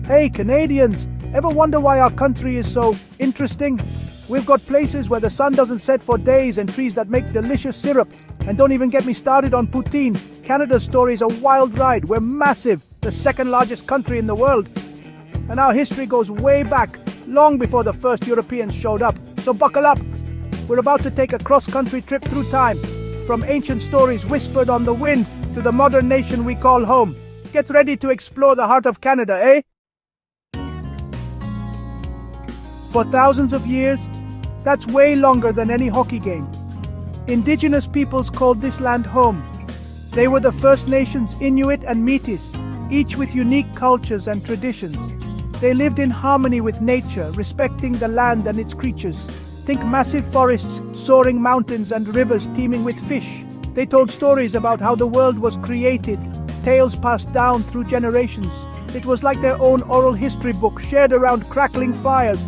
Hey Canadians, ever wonder why our country is so interesting? We've got places where the sun doesn't set for days and trees that make delicious syrup. And don't even get me started on poutine. Canada's story is a wild ride. We're massive, the second largest country in the world. And our history goes way back, long before the first Europeans showed up. So buckle up. We're about to take a cross-country trip through time, from ancient stories whispered on the wind to the modern nation we call home. Get ready to explore the heart of Canada, eh? For thousands of years, that's way longer than any hockey game. Indigenous peoples called this land home. They were the First Nations Inuit and Métis, each with unique cultures and traditions. They lived in harmony with nature, respecting the land and its creatures. Think massive forests, soaring mountains, and rivers teeming with fish. They told stories about how the world was created, tales passed down through generations. It was like their own oral history book shared around crackling fires.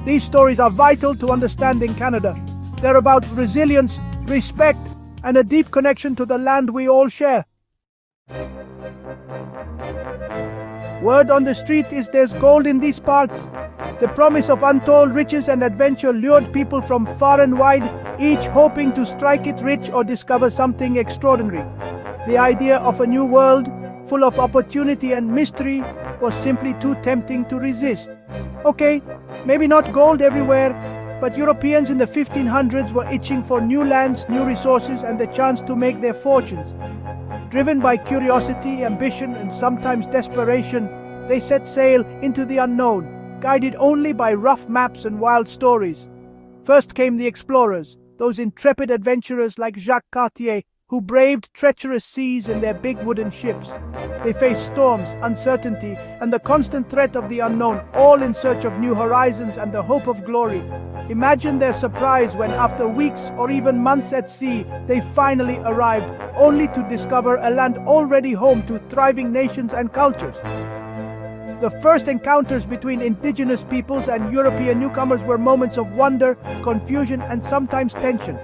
These stories are vital to understanding Canada. They're about resilience, respect, and a deep connection to the land we all share. Word on the street is there's gold in these parts. The promise of untold riches and adventure lured people from far and wide, each hoping to strike it rich or discover something extraordinary. The idea of a new world, full of opportunity and mystery, was simply too tempting to resist. Okay, maybe not gold everywhere, but Europeans in the 1500s were itching for new lands, new resources, and the chance to make their fortunes. Driven by curiosity, ambition, and sometimes desperation, they set sail into the unknown, guided only by rough maps and wild stories. First came the explorers, those intrepid adventurers like Jacques Cartier, who braved treacherous seas in their big wooden ships. They faced storms, uncertainty, and the constant threat of the unknown, all in search of new horizons and the hope of glory. Imagine their surprise when, after weeks or even months at sea, they finally arrived, only to discover a land already home to thriving nations and cultures. The first encounters between indigenous peoples and European newcomers were moments of wonder, confusion, and sometimes tension.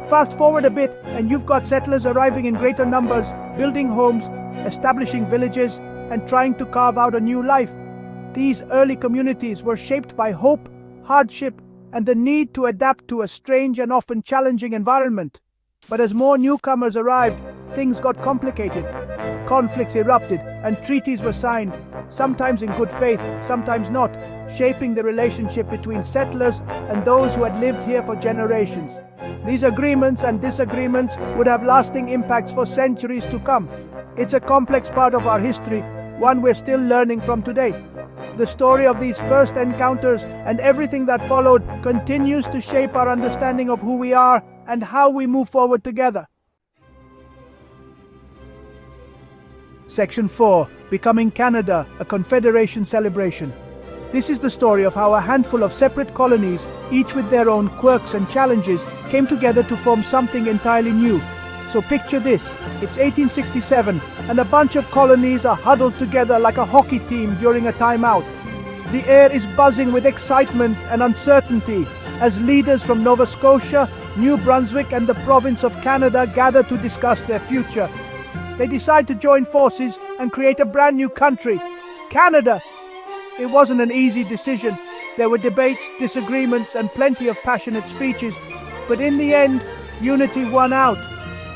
Fast forward a bit, and you've got settlers arriving in greater numbers, building homes, establishing villages, and trying to carve out a new life. These early communities were shaped by hope, hardship, and the need to adapt to a strange and often challenging environment. But as more newcomers arrived, things got complicated. Conflicts erupted, and treaties were signed, sometimes in good faith, sometimes not, shaping the relationship between settlers and those who had lived here for generations. These agreements and disagreements would have lasting impacts for centuries to come. It's a complex part of our history, one we're still learning from today. The story of these first encounters and everything that followed continues to shape our understanding of who we are and how we move forward together. Section 4. Becoming Canada, a Confederation Celebration. This is the story of how a handful of separate colonies, each with their own quirks and challenges, came together to form something entirely new. So picture this, it's 1867, and a bunch of colonies are huddled together like a hockey team during a timeout. The air is buzzing with excitement and uncertainty as leaders from Nova Scotia, New Brunswick, and the province of Canada gather to discuss their future. They decide to join forces and create a brand new country, Canada. It wasn't an easy decision. There were debates, disagreements, and plenty of passionate speeches. But in the end, unity won out.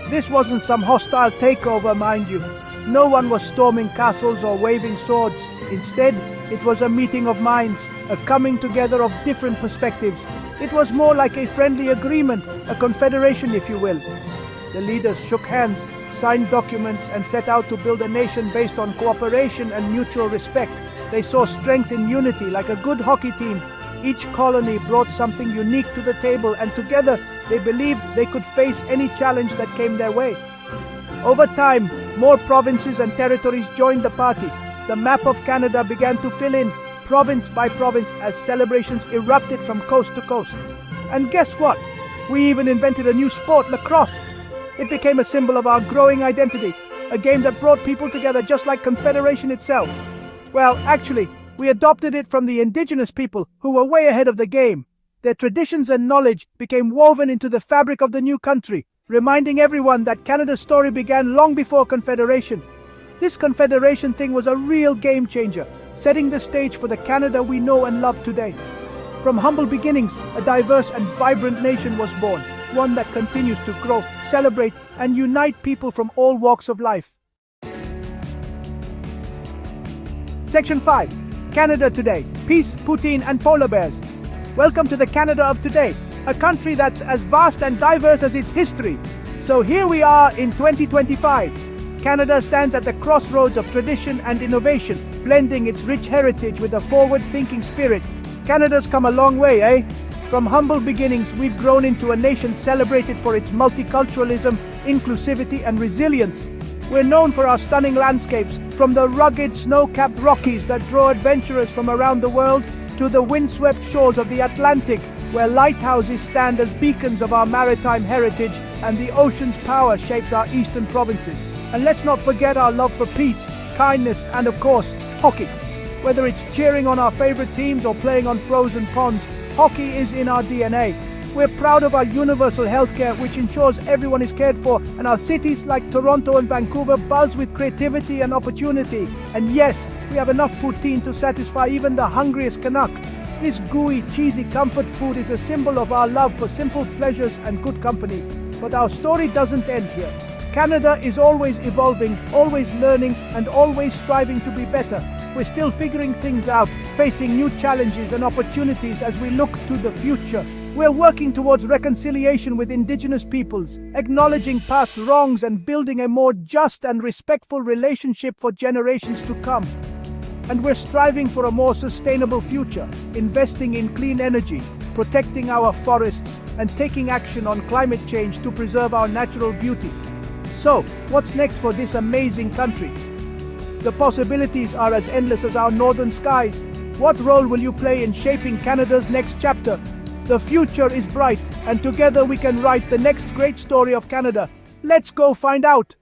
This wasn't some hostile takeover, mind you. No one was storming castles or waving swords. Instead, it was a meeting of minds, a coming together of different perspectives. It was more like a friendly agreement, a confederation, if you will. The leaders shook hands, signed documents, and set out to build a nation based on cooperation and mutual respect. They saw strength in unity like a good hockey team. Each colony brought something unique to the table, and together they believed they could face any challenge that came their way. Over time, more provinces and territories joined the party. The map of Canada began to fill in, province by province, as celebrations erupted from coast to coast. And guess what? We even invented a new sport, lacrosse. It became a symbol of our growing identity, a game that brought people together just like Confederation itself. Well, actually, we adopted it from the indigenous people who were way ahead of the game. Their traditions and knowledge became woven into the fabric of the new country, reminding everyone that Canada's story began long before Confederation. This Confederation thing was a real game changer. setting the stage for the Canada we know and love today. From humble beginnings, a diverse and vibrant nation was born, one that continues to grow, celebrate, and unite people from all walks of life. Section 5. Canada Today. Peace, Poutine, and polar bears. Welcome to the Canada of today, a country that's as vast and diverse as its history. So here we are in 2025. Canada stands at the crossroads of tradition and innovation, blending its rich heritage with a forward-thinking spirit. Canada's come a long way, eh? From humble beginnings, we've grown into a nation celebrated for its multiculturalism, inclusivity, and resilience. We're known for our stunning landscapes, from the rugged snow-capped Rockies that draw adventurers from around the world to the windswept shores of the Atlantic, where lighthouses stand as beacons of our maritime heritage and the ocean's power shapes our eastern provinces. And let's not forget our love for peace, kindness, and of course, hockey. Whether it's cheering on our favorite teams or playing on frozen ponds, hockey is in our DNA. We're proud of our universal healthcare, which ensures everyone is cared for, and our cities like Toronto and Vancouver buzz with creativity and opportunity. And yes, we have enough poutine to satisfy even the hungriest Canuck. This gooey, cheesy comfort food is a symbol of our love for simple pleasures and good company. But our story doesn't end here. Canada is always evolving, always learning, and always striving to be better. We're still figuring things out, facing new challenges and opportunities as we look to the future. We're working towards reconciliation with Indigenous peoples, acknowledging past wrongs and building a more just and respectful relationship for generations to come. And we're striving for a more sustainable future, investing in clean energy, protecting our forests, and taking action on climate change to preserve our natural beauty. So, what's next for this amazing country? The possibilities are as endless as our northern skies. What role will you play in shaping Canada's next chapter? The future is bright, and together we can write the next great story of Canada. Let's go find out!